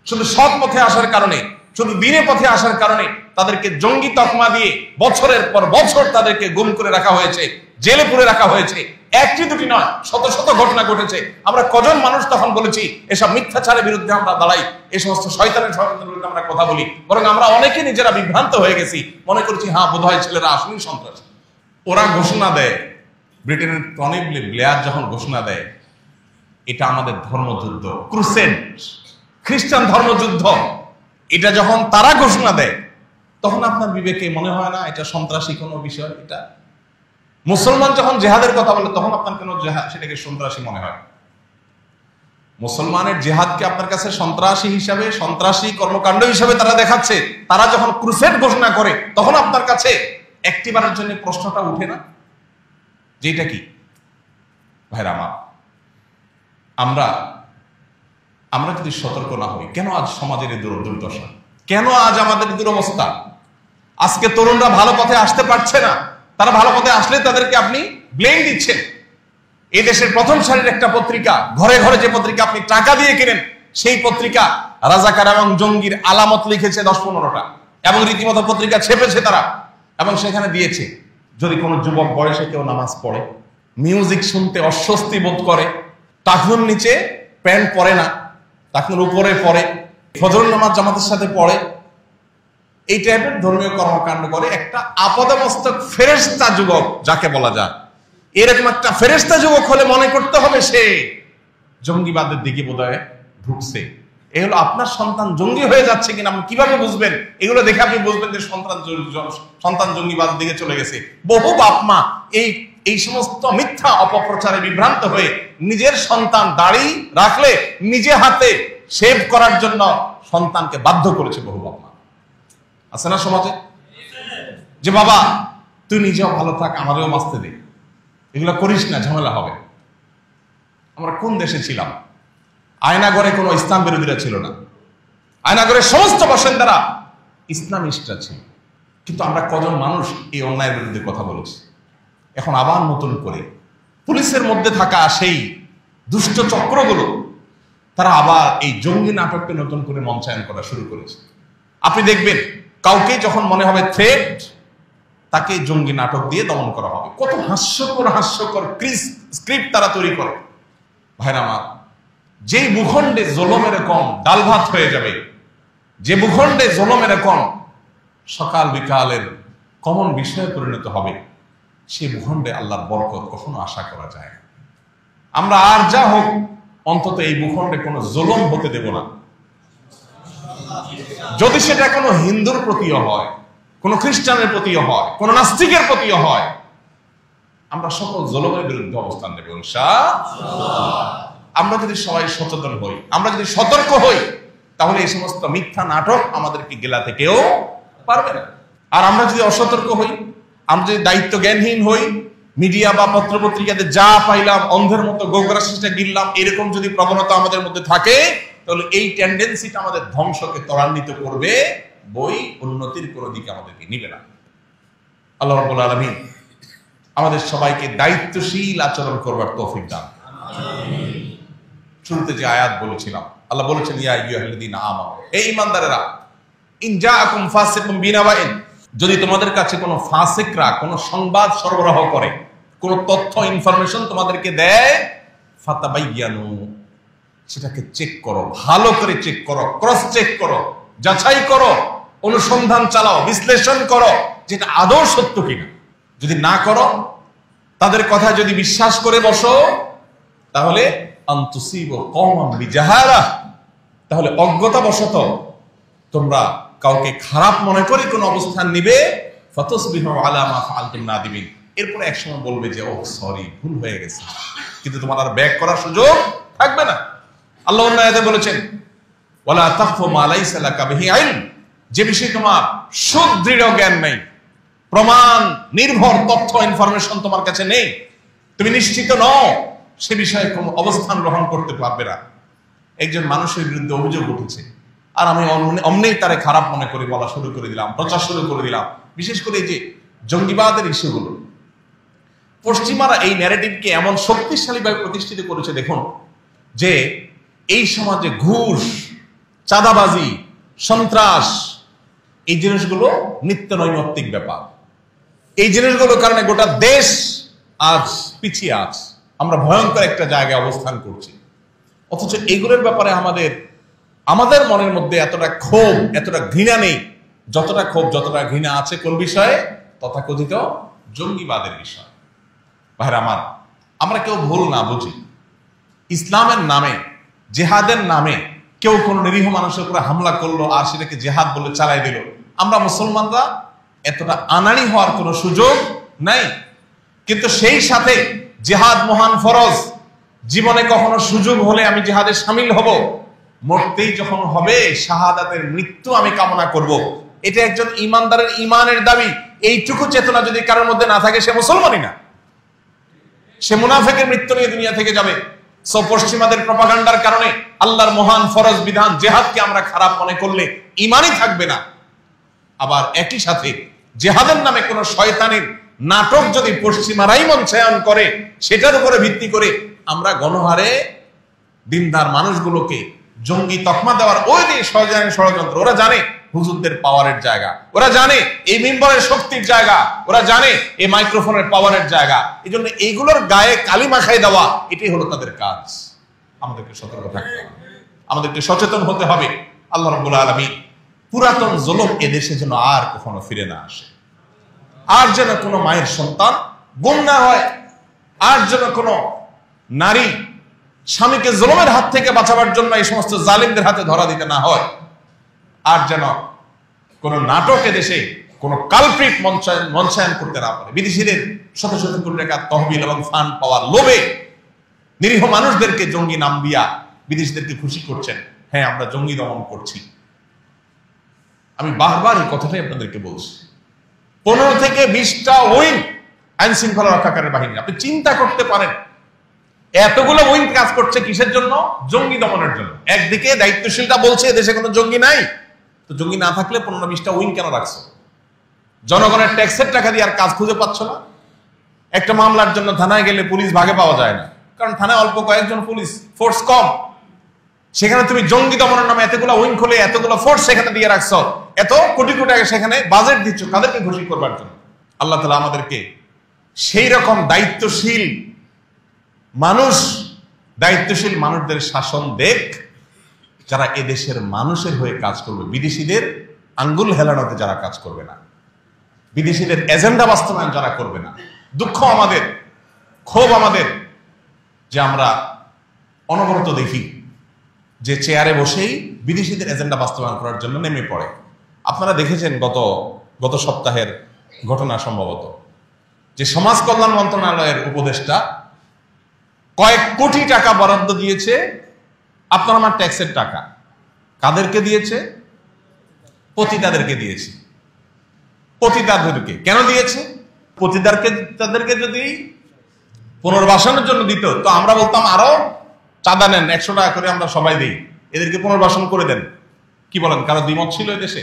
শুধু সৎ পথে আসার কারণে, শুধু দিনে পথে আসার কারণে তাদেরকে জঙ্গি তকমা দিয়ে বছরের পর বছর তাদেরকে গুম করে রাখা হয়েছে, জেলে পুরে রাখা হয়েছে। একটি দুটি নয়, শত শত ঘটনা ঘটেছে। আমরা কজন মানুষ তখন বলেছি এসব মিথ্যাচারের বিরুদ্ধে আমরা দাঁড়াই, এই সমস্ত শয়তানের বিরুদ্ধে আমরা কথা বলি। বরং আমরা অনেকে নিজেরা বিভ্রান্ত হয়ে গেছি, মনে করছি হ্যাঁ বোধহয় ছেলেরা আসলেই সন্ত্রাসী। ওরা ঘোষণা দেয়, ব্রিটেনের টনি ব্লেয়ার যখন ঘোষণা দেয় এটা আমাদের ধর্মযুদ্ধ, ক্রুসেড, খ্রিস্টান ধর্মযুদ্ধ, এটা যখন তারা ঘোষণা দেয় তখন আপনার বিবেকে মনে হয় না এটা সন্ত্রাসী কোনো বিষয়? এটা মুসলমান যখন জেহাদের কথা বলে তখন আপনার কেন সেটাকে সন্ত্রাসী মনে হয়? মুসলমানের জেহাদকে আপনার কাছে সন্ত্রাসী হিসাবে, সন্ত্রাসী কর্মকাণ্ড হিসাবে তারা দেখাচ্ছে। তারা যখন ক্রুসেড ঘোষণা করে তখন আপনার কাছে একটিবারের জন্য প্রশ্নটা উঠে না যে এটা কি? ভাইরা আমার, আমরা যদি সতর্ক না হই, কেন আজ সমাজের এই দুর্দশা, কেন আজ আমাদের দুরবস্থা? আজকে তরুণরা ভালো পথে আসতে পারছে না, তারা ভালো পথে আসলে তাদেরকে আপনি ব্লেম দিচ্ছেন। এই দেশের প্রথম সারির একটা পত্রিকা, ঘরে ঘরে যে পত্রিকা আপনি টাকা দিয়ে কেনেন, সেই পত্রিকা রাজাকার এবং জঙ্গির আলামত লিখেছে 10-15টা, এবং রীতিমতো পত্রিকা ছেপেছে তারা, এবং সেখানে দিয়েছে যদি কোনো যুবক বয়সে কেউ নামাজ পড়ে, মিউজিক শুনতে অস্বস্তি বোধ করে, টাকনুর নিচে প্যান্ট পরে না, টাকনুর উপরে পরে, ফজর নামাজ জামাতের সাথে পড়ে, এই টাইপের ধর্মীয় কর্মকাণ্ড করে, একটা আপাদমস্তক ফেরেশতা যুবক যাকে বলা যায়, এরকম একটা ফেরেশতা যুবক হলে মনে করতে হবে সে জঙ্গিবাদের দিকে বোধহয় ঢুকছে। এই হলো আপনার সন্তান জঙ্গি হয়ে যাচ্ছে কিনা আপনি কিভাবে বুঝবেন? এগুলো দেখে আপনি বুঝবেন যে সন্তান জঙ্গিবাদের দিকে চলে গেছে। বহু বাপ মা এই সমস্ত মিথ্যা অপপ্রচারে বিভ্রান্ত হয়ে নিজের সন্তান দাড়ি রাখলে নিজে হাতে শেভ করার জন্য সন্তানকে বাধ্য করেছে। বহু বাপ মা আছে না সমাজে, যে বাবা তুই নিজেও ভালো থাক, আমাদেরও বাঁচতে দে, এগুলো করিস না, ঝামেলা হবে। আমরা কোন দেশে ছিলাম? আয়নাগরে কোনো ইসলাম বিরোধীরা ছিল না, আয়নাগরের সমস্ত বাসিন্দারা ইসলামিস্টরা ছিল। কিন্তু আমরা কজন মানুষ এই অন্যায়ের বিরুদ্ধে কথা বলেছি? এখন আবার নতুন করে পুলিশের মধ্যে থাকা সেই দুষ্ট চক্রগুলো তারা আবার এই জঙ্গি নাটককে নতুন করে মঞ্চায়ন করা শুরু করেছে। আপনি দেখবেন কাউকে যখন মনে হবে থ্রেট, তাকে জঙ্গি নাটক দিয়ে দমন করা হবে। কত হাস্যকর স্ক্রিপ্ট তারা তৈরি করে। ভাইরা আমার, যে ভূখণ্ডে জুলুম এরকম ডাল ভাত হয়ে যাবে, যে ভূখণ্ডে জুলুম এরকম সকাল বিকালের কমন বিষয়ে পরিণত হবে, সেই ভূখণ্ডে আল্লাহর বরকত কখনো আশা করা যায় না। আমরা আর যা হোক অন্তত এই ভূখণ্ডে কোনো জুলুম হতে দেব না। যদি সেটা কোনো হিন্দুর প্রতিও হয়, কোনো খ্রিস্টানের প্রতিও হয়, কোনো নাস্তিকের প্রতিও হয়, আমরা সকল জুলুমের বিরুদ্ধে অবস্থান নেব ইনশাআল্লাহ। আমরা যদি সবাই সচেতন হই, আমরা যদি সতর্ক হই, তাহলে এই সমস্ত মিথ্যা নাটক আমাদেরকে গেলাতে কেউ পারবে না। আর আমরা যদি অসতর্ক হই, আমরা যদি দায়িত্ব জ্ঞানহীন হই, মিডিয়া বা পত্রপত্রিকাতে যা পাইলাম অন্ধের মতো গোগরা শেষে গিললাম, এরকম যদি প্রবণতা আমাদের মধ্যে থাকে, তাহলে এই টেন্ডেন্সিটা আমাদের ধ্বংসকে ত্বরান্বিত করবে, বই উন্নতির কোনো দিকে আমাদেরকে নিবে না। আল্লাহ রাব্বুল আলামিন আমাদের সবাইকে দায়িত্বশীল আচরণ করবার তৌফিক দান। শুরুতে যে আয়াত বলেছিলাম, আল্লাহ বলেছেন ইয়া আইয়ুহাল্লাযীনা আমানু, এই ঈমানদারেরা, ইন জাআকুম ফাসিকুম বিনাবাইন, যদি তোমাদের কাছে কোনো ফাসিকরা কোনো সংবাদ সরবরাহ করে, কোনো তথ্য ইনফরমেশন তোমাদেরকে দেয়, ফাতাবাইয়ানু, সেটাকে চেক করো, ভালো করে চেক করো, ক্রস চেক করো, যাচাই করো, অনুসন্ধান চালাও, বিশ্লেষণ করো যেটা আদৌ সত্য কিনা। যদি না করো, তাদের কথা যদি বিশ্বাস করে বসো, তাহলে আনতুসিবু কওমান বিজাহালা, তাহলে অজ্ঞতাবশত তোমরা কাউকে খারাপ মনে করে কোন অবস্থান নিবে, ফাতাসবিহু আলা মা ফাআলতুম নাদিমিন, এরপর একসময় বলবে যে ও সরি, ভুল হয়ে গেছে, কিন্তু তোমার আর ব্যাক করার সুযোগ থাকবে না। আল্লাহ অন্য আয়াতে বলেছেন ওয়ালা তাকফু মা লাইসা লাকা বিহি ইলম, যে বিষয়ে তোমার সুদৃঢ় জ্ঞান নেই, প্রমাণ নির্ভর তথ্য ইনফরমেশন তোমার কাছে নেই, তুমি নিশ্চিত নও, সে বিষয়ে কোনো অবস্থান গ্রহণ করতে পারবে না। একজন মানুষের বিরুদ্ধে অভিযোগ উঠেছে, আর আমি অমনেই তারে খারাপ মনে করে বলা শুরু করে দিলাম, প্রচার শুরু করে দিলাম। বিশেষ করে এই যে জঙ্গিবাদের ইস্যুগুলো, পশ্চিমারা এই ন্যারেটিভকে এমন শক্তিশালীভাবে প্রতিষ্ঠিত করেছে, দেখুন যে এই সমাজে ঘুষ, চাঁদাবাজি, সন্ত্রাস, এই জিনিসগুলো নিত্য নৈমিত্তিক ব্যাপার। এই জিনিসগুলোর কারণে গোটা দেশ আজ পিছিয়ে আছে, আমরা ভয়ঙ্কর একটা জায়গায় অবস্থান করছি। অথচ এগুলোর ব্যাপারে আমাদের মনের মধ্যে এতটা ক্ষোভ, এতটা ঘৃণা নেই, যতটা ক্ষোভ, যতটা ঘৃণা আছে কোন বিষয়ে? তথাকথিত জঙ্গিবাদের বিষয়। ভাইরা আমার, আমরা কেউ ভুল না বুঝি, ইসলামের নামে, জেহাদের নামে কেউ কোন নিরীহ মানুষের উপরে হামলা করলো আর সেটাকে জেহাদ বলে চালাই দিল, আমরা মুসলমানরা এতটা আনাড়ি হওয়ার কোনো সুযোগ নাই। কিন্তু সেই সাথে জেহাদ মহান ফরজ, জীবনে কখনো সুযোগ হলে আমি জেহাদে শামিল হব, মরতেই যখন হবে শাহাদাতের মৃত্যু আমি কামনা করব, এটা একজন ইমানদারের ইমানের দাবি। এইটুকু চেতনা যদি কারোর মধ্যে না থাকে, সে মুসলমানই না, সে মুনাফিকের মৃত্যু নিয়ে দুনিয়া থেকে যাবে। সো পশ্চিমাদের প্রপাগান্ডার কারণে আল্লাহর মহান ফরজ বিধান জেহাদকে আমরা খারাপ মনে করলে ইমানই থাকবে না। আবার একই সাথে জেহাদের নামে কোন শয়তানের নাটক যদি পশ্চিমারাই মঞ্চায়ন করে, সেটার উপরে ভিত্তি করে আমরা গণহারে দিনদার মানুষগুলোকে জঙ্গি তকমা দেওয়ার ওই যে ষড়যন্ত্র, ওরা জানে হুজুরদের পাওয়ারের জায়গা, ওরা জানে এই মিম্বরের শক্তির জায়গা, ওরা জানে এই মাইক্রোফোনের পাওয়ারের জায়গা। এই জন্য এইগুলোর গায়ে কালি মাখাই দেওয়া, এটাই হলো তাদের কাজ। আমাদেরকে সতর্ক থাকতে হবে, আমাদেরকে সচেতন হতে হবে। আল্লাহ রাব্বুল আলামিন পুরাতন জুলুম এদেশে যেন আর কখনো ফিরে না আসে, আর যেন কোনো মায়ের সন্তান গুম না হয়, আর যেন কোনো নারী স্বামীকে জুলুমের হাত থেকে বাঁচাবার জন্য এই সমস্ত জালিমদের হাতে ধরা দিতে না হয়, আর যেন কোন নাটকে দেশে কোন কালপ্রিট মঞ্চায়ন করতে না পারে। বিদেশিদের শত শত কোটি টাকা তহবিল এবং ফান্ড পাওয়ার লোভে নিরীহ মানুষদেরকে জঙ্গি নাম দিয়া বিদেশিদেরকে খুশি করছেন। হ্যাঁ, আমরা জঙ্গি দমন করছি, আমি বারবার এই কথাটাই আপনাদেরকে বলছি। 15 থেকে 20টা উইং আইন শৃঙ্খলা রক্ষাকারী বাহিনী, আপনি চিন্তা করতে পারেন এতগুলো উইং কাজ করছে কিসের জন্য? জঙ্গি দমনের জন্য। একদিকে দায়িত্বশীলটা বলছে দেশে কোনো জঙ্গি নাই, তো জঙ্গি না থাকলে 15-20টা উইং কেন রাখছো? জনগণের ট্যাক্সের টাকা দিয়ে আর কাজ খুঁজে পাচ্ছ না? একটা মামলার জন্য থানায় গেলে পুলিশ ভাগে পাওয়া যায় না, কারণ থানায় অল্প কয়েকজন পুলিশ ফোর্স কম। সেখানে তুমি জঙ্গি দমনের নামে এতগুলো উইং খুলে এতগুলো ফোর্স সেখানে দিয়ে রাখছো, এত কোটি কোটি টাকা সেখানে বাজেট দিচ্ছ, কাদেরকে খুশি করবার জন্য? আল্লাহ তাআলা আমাদেরকে সেই রকম দায়িত্বশীল মানুষদের শাসন দেখ, যারা এদেশের মানুষের হয়ে কাজ করবে, বিদেশিদের আঙ্গুল হেলানোতে যারা কাজ করবে না, বিদেশিদের এজেন্ডা বাস্তবায়ন যারা করবে না। দুঃখ আমাদের, ক্ষোভ আমাদের যে আমরা অনবরত দেখি যে চেয়ারে বসেই বিদেশিদের এজেন্ডা বাস্তবায়ন করার জন্য নেমে পড়ে। আপনারা দেখেছেন গত সপ্তাহের ঘটনা সম্ভবত, যে সমাজ কল্যাণ মন্ত্রণালয়ের উপদেষ্টা কয়েক কোটি টাকা বরাদ্দ দিয়েছে আপনার আমার ট্যাক্সের টাকা। কাদেরকে দিয়েছে? পতিতাদেরকে দিয়েছে। পতিতাদেরকে কেন দিয়েছে? তাদেরকে যদি পুনর্বাসনের জন্য দিত, তো আমরা বলতাম আরো চাঁদা নেন, 100 টাকা করে আমরা সবাই দিই, এদেরকে পুনর্বাসন করে দেন। কি বলেন, কারো দ্বিমত ছিল এদেশে?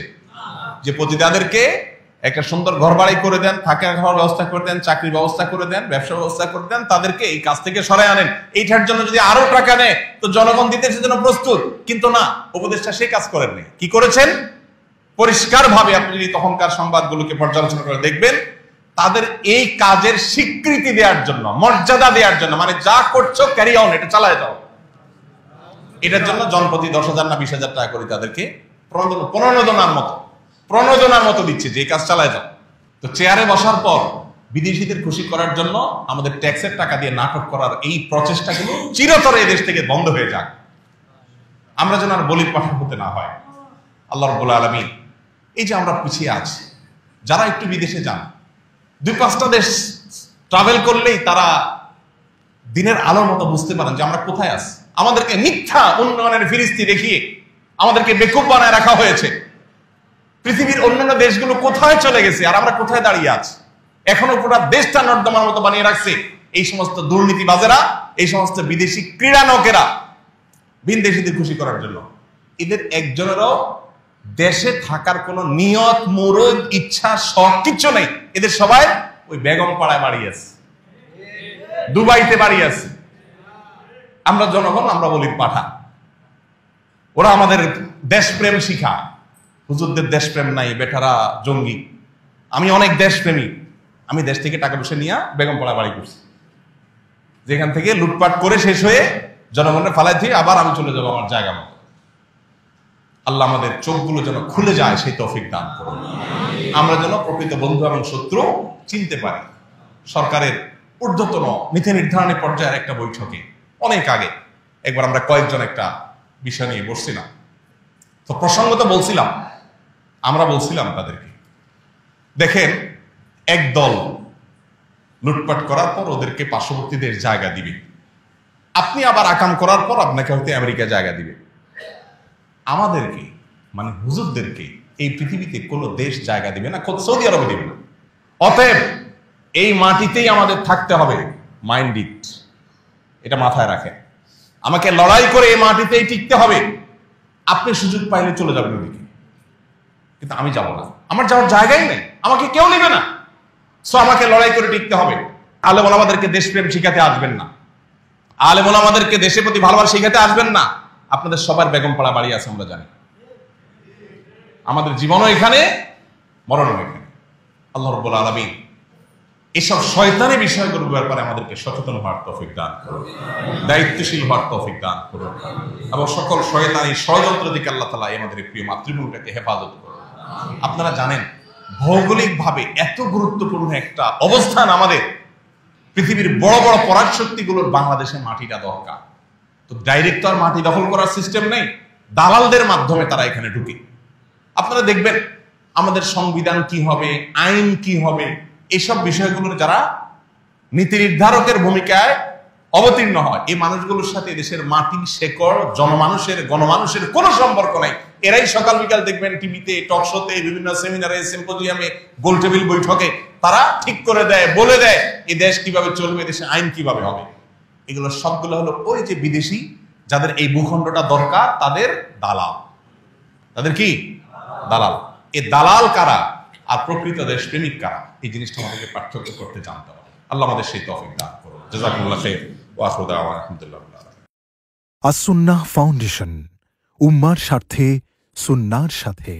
যে পতিতাদেরকে একটা সুন্দর ঘর বাড়ি করে দেন, থাকার ঘর ব্যবস্থা করে দেন, চাকরির ব্যবস্থা করে দেন, ব্যবসা ব্যবস্থা করে দেন, তাদেরকে এই কাজ থেকে সরাই আনেন। এইটার জন্য যদি আরো টাকা নেয় তো জনগণ দিতে সেজন্য প্রস্তুত। কিন্তু না, উপদেষ্টা সেই কাজ করেননি। কি করেছেন? পরিষ্কার ভাবে আপনি যদি তখনকার সংবাদগুলোকে পর্যালোচনা করে দেখবেন, তাদের এই কাজের স্বীকৃতি দেওয়ার জন্য, মর্যাদা দেওয়ার জন্য, মানে যা করছো ক্যারি অন, এটা চালায় যাও, এটার জন্য জনপ্রতি 10,000 না 20,000 টাকা করে তাদেরকে প্রণোদনার মতো প্রণোদনার মতো দিচ্ছে যে কাজ চালায় যাও। তো চেয়ারে বসার পর বিদেশিদের খুশি করার জন্য আমাদের ট্যাক্সের টাকা দিয়ে নাটক করার এই প্রচেষ্টাগুলো চিরতরে এই দেশ থেকে বন্ধ হয়ে যাক, আমরা যেন আর বলির পাঠা হতে না হয়। আল্লাহ রাব্বুল আলামিন, এই যে আমরা পিছিয়ে আছি, যারা একটু বিদেশে যান, 2-5টা দেশ ট্রাভেল করলেই তারা দিনের আলোর মতো বুঝতে পারেন যে আমরা কোথায় আছি। আমাদেরকে মিথ্যা উন্নয়নের ফিরিস্তি দেখিয়ে আমাদেরকে বেকুব বানায় রাখা হয়েছে। পৃথিবীর অন্যান্য দেশগুলো কোথায় চলে গেছে আর আমরা কোথায় দাঁড়িয়ে আছি। এখনো পুরো দেশটা নর্দমার মতো বানিয়ে রাখছে এই সমস্ত দুর্নীতিবাজেরা, এই সমস্ত বিদেশি ক্রীড়ানকেরা, ভিনদেশীদের খুশি করার জন্য। এদের একজনেরও দেশে থাকার কোনো নিয়ত, মুরদ, ইচ্ছা, শখ কিচ্ছু নেই। এদের সবাই ওই বেগম পাড়ায় বাড়ি আছে, দুবাইতে বাড়ি আছে। আমরা জনগণ, আমরা বলির পাঠা। ওরা আমাদের দেশপ্রেম শিখায়। হুজুরদের দেশপ্রেম নাই, বেটারা জঙ্গি। আমি অনেক দেশপ্রেমী, আমি দেশ থেকে টাকা পয়সা নিয়ে বেগম পাড়া বাড়ি করছি, যেখান থেকে লুটপাট করে শেষ হয়ে জনগণের ফালাই দিয়ে আবার আমি চলে যাবো আমার জায়গা মতো। আল্লাহ আমাদের চোখগুলো যেন খুলে যায় সেই তৌফিক দান করুন। আমরা যেন প্রকৃত বন্ধু এবং শত্রু চিনতে পারি। সরকারের ঊর্ধ্বতন নীতি নির্ধারণী পর্যায়ের একটা বৈঠকে অনেক আগে একবার আমরা কয়েকজন একটা বিষয় নিয়ে বসছিলাম। তো প্রসঙ্গত বলছিলাম, আমরা বলছিলাম তাদেরকে, দেখেন, এক দল লুটপাট করার পর ওদেরকে পার্শ্ববর্তী দেশ জায়গা দিবে, আপনি আবার আকাম করার পর আপনাকে হয়তো আমেরিকা জায়গা দিবে। আমাদেরকে মানে হুজুরদেরকে এই পৃথিবীতে কোনো দেশ জায়গা দিবে না, খোদ সৌদি আরবে দিবে না। অতএব এই মাটিতেই আমাদের থাকতে হবে, মাইন্ড ইট, এটা মাথায় রাখেন। আমাকে লড়াই করে এই মাটিতেই টিকতে হবে। আপনি সুযোগ পাইলে চলে যাবেন ওদিকে, কিন্তু আমি যাব না, আমার যাওয়ার জায়গাই নেই, আমাকে কেউ নেবে না। সো আমাকে লড়াই করে টিকতে হবে। আলেম ওলামাদেরকে দেশপ্রেম শিখাতে আসবেন না, আলেম ওলামাদেরকে দেশের প্রতি ভালোবাসা শিখাতে আসবেন না। আপনাদের সবার বেগম পাড়া বাড়ি আছে, আমরা জানি। আমাদের জীবনও এখানে, মরণও এখানে। আল্লাহ রাব্বুল আলামিন এসব শয়তানি বিষয়গুলোর ব্যাপারে আমাদেরকে সচেতন হওয়ার তৌফিক দান করুন, দায়িত্বশীল হওয়ার তৌফিক দান করুন, এবং সকল শয়তানি ষড়যন্ত্র থেকে আল্লাহ তাআলা আমাদের প্রিয় মাতৃভূমিটাকে হেফাজত করুন। আপনারা জানেন, ভৌগোলিকভাবে এত গুরুত্বপূর্ণ একটা অবস্থান আমাদের, পৃথিবীর বড় বড় পরাশক্তিগুলোর বাংলাদেশের মাটিটা দরকার। তো ডাইরেক্ট তো আর মাটি দখল করার সিস্টেম নেই, দালালদের মাধ্যমে তারা এখানে ঢুকে। আপনারা দেখবেন আমাদের সংবিধান কি হবে, আইন কি হবে, এইসব বিষয়গুলোর যারা নীতি নির্ধারকের ভূমিকায় অবতীর্ণ হয়, এই মানুষগুলোর সাথে দেশের মাটি, শেকড়, গণমানুষের কোনো সম্পর্ক নাই। এরাই সকাল বিকাল দেখবেন টিভিতে, টক শোতে, বিভিন্ন সেমিনারে, সিম্পোজিয়ামে, গোল টেবিল বৈঠকে তারা ঠিক করে দেয়, বলে দেয় এই দেশ কিভাবে চলবে, দেশে আইন কিভাবে হবে। এগুলো সবগুলো হলো ওই যে বিদেশি, যাদের এই ভূখণ্ডটা দরকার, তাদের দালাল। তাদের কি দালাল? এই দালাল কারা আর প্রকৃত দেশপ্রেমিক কারা, এই জিনিসটা আমাদেরকে পার্থক্য করতে জানতে হবে। আল্লাহ আমাদের সেই তৌফিক দান করুন। জাযাকুমুল্লাহ খাইর ওয়া আখিরু দাওয়ানা আলহামদুলিল্লাহ। আস-সুন্নাহ ফাউন্ডেশন, উম্মার স্বার্থে সুন্নাহর সাথে।